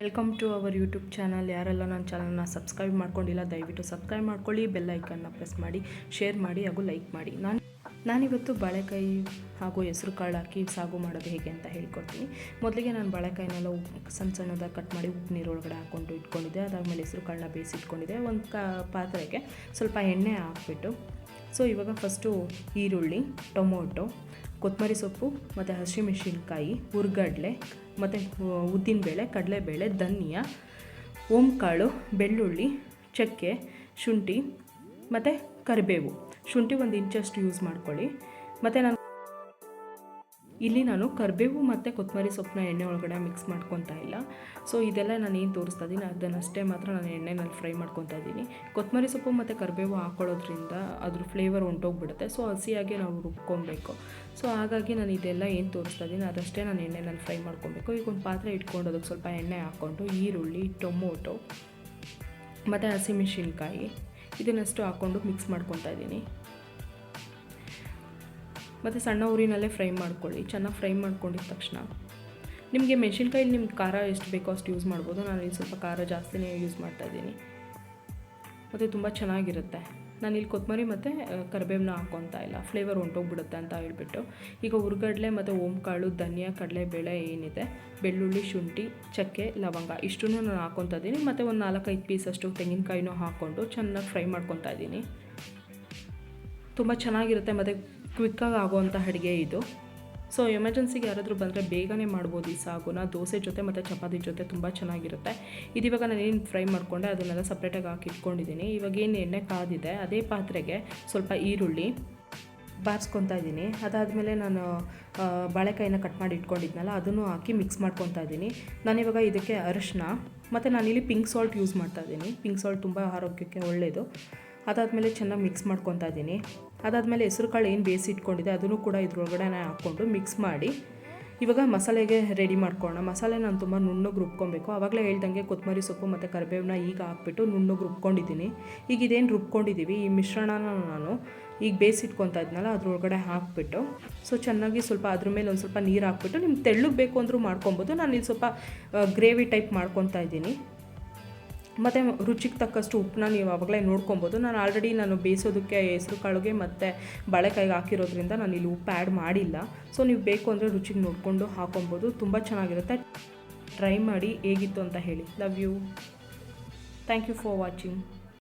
Welcome to our YouTube channel. ಯಾರೆಲ್ಲ ನನ್ನ ಚಾನಲ್ನ ಸಬ್ಸ್ಕ್ರೈಬ್ ಮಾಡ್ಕೊಂಡಿಲ್ಲ ದಯವಿಟ್ಟು ಸಬ್ಸ್ಕ್ರೈಬ್ ಮಾಡ್ಕೊಳ್ಳಿ, ಬೆಲ್ ಐಕನ್ನ ಪ್ರೆಸ್ ಮಾಡಿ, ಶೇರ್ ಮಾಡಿ ಹಾಗೂ ಲೈಕ್ ಮಾಡಿ. ನಾನಿವತ್ತು ಬಾಳೆಕಾಯಿ ಹಾಗೂ ಹೆಸರು ಕಾಳು ಹಾಕಿ ಸಾಗು ಮಾಡೋದು ಹೇಗೆ ಅಂತ ಹೇಳ್ಕೊಡ್ತೀನಿ. ಮೊದಲಿಗೆ ನಾನು ಬಾಳೆಕಾಯಿನೆಲ್ಲ ಸಣ್ಣ ಸಣ್ಣದಾಗಿ ಕಟ್ ಮಾಡಿ ಉಪ್ಪು ನೀರೊಳಗಡೆ ಹಾಕ್ಕೊಂಡು ಇಟ್ಕೊಂಡಿದ್ದೆ. ಅದಾದಮೇಲೆ ಹೆಸರು ಕಾಳನ್ನ ಬೇಯಿಸಿಟ್ಕೊಂಡಿದ್ದೆ. ಒಂದು ಪಾತ್ರೆಗೆ ಸ್ವಲ್ಪ ಎಣ್ಣೆ ಹಾಕ್ಬಿಟ್ಟು, ಸೊ ಇವಾಗ ಫಸ್ಟು ಈರುಳ್ಳಿ, ಟೊಮೊಟೊ, ಕೊತ್ತಂಬರಿ ಸೊಪ್ಪು ಮತ್ತು ಹಸಿಮೆಣಸಿನ್ಕಾಯಿ, ಹುರ್ಗಡ್ಲೆ ಮತ್ತು ಉದ್ದಿನಬೇಳೆ, ಕಡಲೆಬೇಳೆ, ಧನಿಯಾ, ಓಂಕಾಳು, ಬೆಳ್ಳುಳ್ಳಿ, ಚಕ್ಕೆ, ಶುಂಠಿ ಮತ್ತು ಕರಿಬೇವು. ಶುಂಠಿ 1 ಇಂಚಷ್ಟು ಯೂಸ್ ಮಾಡ್ಕೊಳ್ಳಿ. ಮತ್ತು ನಾನು ಕರಿಬೇವು ಮತ್ತು ಕೊತ್ತಂಬರಿ ಸೊಪ್ಪನ್ನ ಎಣ್ಣೆ ಒಳಗಡೆ ಮಿಕ್ಸ್ ಮಾಡ್ಕೊತಾ ಇಲ್ಲ. ಸೊ ಇದೆಲ್ಲ ನಾನು ಏನು ತೋರಿಸ್ತಾ ಇದ್ದೀನಿ ಅದನ್ನಷ್ಟೇ ಮಾತ್ರ ನಾನು ಎಣ್ಣೆನಲ್ಲಿ ಫ್ರೈ ಮಾಡ್ಕೊತಾ ಇದ್ದೀನಿ. ಕೊತ್ತಂಬರಿ ಸೊಪ್ಪು ಮತ್ತು ಕರಿಬೇವು ಹಾಕೊಳ್ಳೋದ್ರಿಂದ ಅದ್ರ ಫ್ಲೇವರ್ ಹೊಂಟೋಗ್ಬಿಡುತ್ತೆ. ಸೊ ಹಸಿಯಾಗೆ ನಾವು ರುಬ್ಕೊಬೇಕು. ಸೊ ಹಾಗಾಗಿ ನಾನು ಇದೆಲ್ಲ ಏನು ತೋರಿಸ್ತಾ ಇದ್ದೀನಿ ಅದಷ್ಟೇ ನಾನು ಎಣ್ಣೆನಲ್ಲಿ ಫ್ರೈ ಮಾಡ್ಕೊಬೇಕು. ಈಗ ಒಂದು ಪಾತ್ರೆ ಇಟ್ಕೊಂಡು ಅದಕ್ಕೆ ಸ್ವಲ್ಪ ಎಣ್ಣೆ ಹಾಕ್ಕೊಂಡು ಈರುಳ್ಳಿ, ಟೊಮೊಟೊ ಮತ್ತು ಹಸಿಮೆಣಸಿನ್ಕಾಯಿ ಇದನ್ನಷ್ಟು ಹಾಕ್ಕೊಂಡು ಮಿಕ್ಸ್ ಮಾಡ್ಕೊತಾ ಇದ್ದೀನಿ. ಮತ್ತು ಸಣ್ಣ ಉರಿನಲ್ಲೇ ಫ್ರೈ ಮಾಡ್ಕೊಳ್ಳಿ. ಚೆನ್ನಾಗಿ ಫ್ರೈ ಮಾಡ್ಕೊಂಡಿದ್ದ ತಕ್ಷಣ ನಿಮಗೆ ಮೆಣಸಿನ್ಕಾಯಲ್ಲಿ ನಿಮ್ಗೆ ಖಾರ ಎಷ್ಟು ಬೇಕೋ ಅಷ್ಟು ಯೂಸ್ ಮಾಡ್ಬೋದು. ನಾನು ಇಲ್ಲಿ ಸ್ವಲ್ಪ ಖಾರ ಜಾಸ್ತಿನೇ ಯೂಸ್ ಮಾಡ್ತಾಯಿದ್ದೀನಿ ಮತ್ತು ತುಂಬ ಚೆನ್ನಾಗಿರುತ್ತೆ. ನಾನಿಲ್ಲಿ ಕೊತ್ತಂಬರಿ ಮತ್ತು ಕರಿಬೇವನ್ನ ಹಾಕ್ಕೊತಾ ಇಲ್ಲ, ಫ್ಲೇವರ್ ಹೊಂಟೋಗ್ಬಿಡುತ್ತೆ ಅಂತ ಹೇಳ್ಬಿಟ್ಟು. ಈಗ ಹುರ್ಗಡ್ಲೆ ಮತ್ತು ಓಂಕಾಳು, ಧನಿಯಾ, ಕಡಲೆಬೇಳೆ ಏನಿದೆ, ಬೆಳ್ಳುಳ್ಳಿ, ಶುಂಠಿ, ಚಕ್ಕೆ, ಲವಂಗ ಇಷ್ಟನ್ನು ನಾನು ಹಾಕ್ಕೊತಾ ಇದ್ದೀನಿ. ಮತ್ತು ಒಂದು 4-5 ಪೀಸಷ್ಟು ತೆಂಗಿನಕಾಯಿನೂ ಹಾಕ್ಕೊಂಡು ಚೆನ್ನಾಗಿ ಫ್ರೈ ಮಾಡ್ಕೊತಾ ಇದ್ದೀನಿ. ತುಂಬ ಚೆನ್ನಾಗಿರುತ್ತೆ ಮತ್ತು ಕ್ವಿಕ್ಕಾಗಿ ಆಗೋವಂಥ ಅಡುಗೆ ಇದು. ಸೊ ಎಮರ್ಜೆನ್ಸಿಗೆ ಯಾರಾದರೂ ಬಂದರೆ ಬೇಗನೆ ಮಾಡ್ಬೋದು ಈ ಸಾಗುನ. ದೋಸೆ ಜೊತೆ ಮತ್ತು ಚಪಾತಿ ಜೊತೆ ತುಂಬ ಚೆನ್ನಾಗಿರುತ್ತೆ. ಇವಾಗ ನಾನೇನು ಫ್ರೈ ಮಾಡಿಕೊಂಡೆ ಅದನ್ನೆಲ್ಲ ಸಪ್ರೇಟಾಗಿ ಹಾಕಿ ಇಟ್ಕೊಂಡಿದ್ದೀನಿ. ಇವಾಗ ಏನು ಎಣ್ಣೆ ಕಾದಿದೆ ಅದೇ ಪಾತ್ರೆಗೆ ಸ್ವಲ್ಪ ಈರುಳ್ಳಿ ಬಾರಿಸ್ಕೊತಾ ಇದ್ದೀನಿ. ಅದಾದಮೇಲೆ ನಾನು ಬಾಳೆಕಾಯಿನ ಕಟ್ ಮಾಡಿ ಇಟ್ಕೊಂಡಿದ್ನಲ್ಲ ಅದನ್ನು ಹಾಕಿ ಮಿಕ್ಸ್ ಮಾಡ್ಕೊತಾ ಇದ್ದೀನಿ. ನಾನಿವಾಗ ಇದಕ್ಕೆ ಅರಿಶಿನ ಮತ್ತು ನಾನಿಲ್ಲಿ ಪಿಂಕ್ ಸಾಲ್ಟ್ ಯೂಸ್ ಮಾಡ್ತಾ ಇದ್ದೀನಿ. ಪಿಂಕ್ ಸಾಲ್ಟ್ ತುಂಬ ಆರೋಗ್ಯಕ್ಕೆ ಒಳ್ಳೆಯದು. ಅದಾದಮೇಲೆ ಚೆನ್ನಾಗಿ ಮಿಕ್ಸ್ ಮಾಡ್ಕೊತಾ ಇದ್ದೀನಿ. ಅದಾದಮೇಲೆ ಹೆಸರು ಕಾಳು ಏನು ಬೇಯಿಸಿ ಇಟ್ಕೊಂಡಿದ್ದೆ ಅದನ್ನು ಕೂಡ ಇದ್ರೊಳಗಡೆ ಹಾಕ್ಕೊಂಡು ಮಿಕ್ಸ್ ಮಾಡಿ ಇವಾಗ ಮಸಾಲೆಗೆ ರೆಡಿ ಮಾಡ್ಕೊಳ್ಳೋಣ. ಮಸಾಲೆ ನಾನು ತುಂಬ ನುಣ್ಣಗೆ ರುಬ್ಕೊಬೇಕು. ಆವಾಗಲೇ ಹೇಳ್ದಂಗೆ ಕೊತ್ತಂಬರಿ ಸೊಪ್ಪು ಮತ್ತು ಕರಿಬೇವನ್ನ ಈಗ ಹಾಕ್ಬಿಟ್ಟು ನುಣ್ಣಗೆ ರುಬ್ಕೊಂಡಿದ್ದೀನಿ. ಈಗ ಇದೇನು ರುಬ್ಕೊಂಡಿದ್ದೀವಿ ಈ ಮಿಶ್ರಣನ ನಾನು ಈಗ ಬೇಯಿಸಿಟ್ಕೊತಾ ಇದ್ನಲ್ಲ ಅದ್ರೊಳಗಡೆ ಹಾಕ್ಬಿಟ್ಟು ಸೊ ಚೆನ್ನಾಗಿ ಸ್ವಲ್ಪ ಅದ್ರ ಮೇಲೆ ಒಂದು ಸ್ವಲ್ಪ ನೀರು ಹಾಕ್ಬಿಟ್ಟು ನಿಮ್ಗೆ ತೆಳ್ಳಗೆ ಬೇಕು ಅಂದರೂ ಮಾಡ್ಕೊಬೋದು. ನಾನು ಇಲ್ಲಿ ಸ್ವಲ್ಪ ಗ್ರೇವಿ ಟೈಪ್ ಮಾಡ್ಕೊತಾ ಇದ್ದೀನಿ. ಮತ್ತು ರುಚಿಗೆ ತಕ್ಕಷ್ಟು ಉಪ್ಪನ್ನ ನೀವು ಆವಾಗಲೇ ನೋಡ್ಕೊಬೋದು. ನಾನು ಬೇಯಿಸೋದಕ್ಕೆ ಹೆಸರು ಕಾಳಿಗೆ ಮತ್ತು ಬಾಳೆಕಾಯಿಗೆ ಹಾಕಿರೋದ್ರಿಂದ ನಾನು ಇಲ್ಲಿ ಉಪ್ಪು ಆ್ಯಡ್ ಮಾಡಿಲ್ಲ. ಸೊ ನೀವು ಬೇಕು ಅಂದರೆ ರುಚಿಗೆ ನೋಡಿಕೊಂಡು ಹಾಕೊಬೋದು. ತುಂಬ ಚೆನ್ನಾಗಿರುತ್ತೆ. ಟ್ರೈ ಮಾಡಿ ಹೇಗಿತ್ತು ಅಂತ ಹೇಳಿ. Love you. Thank you for watching.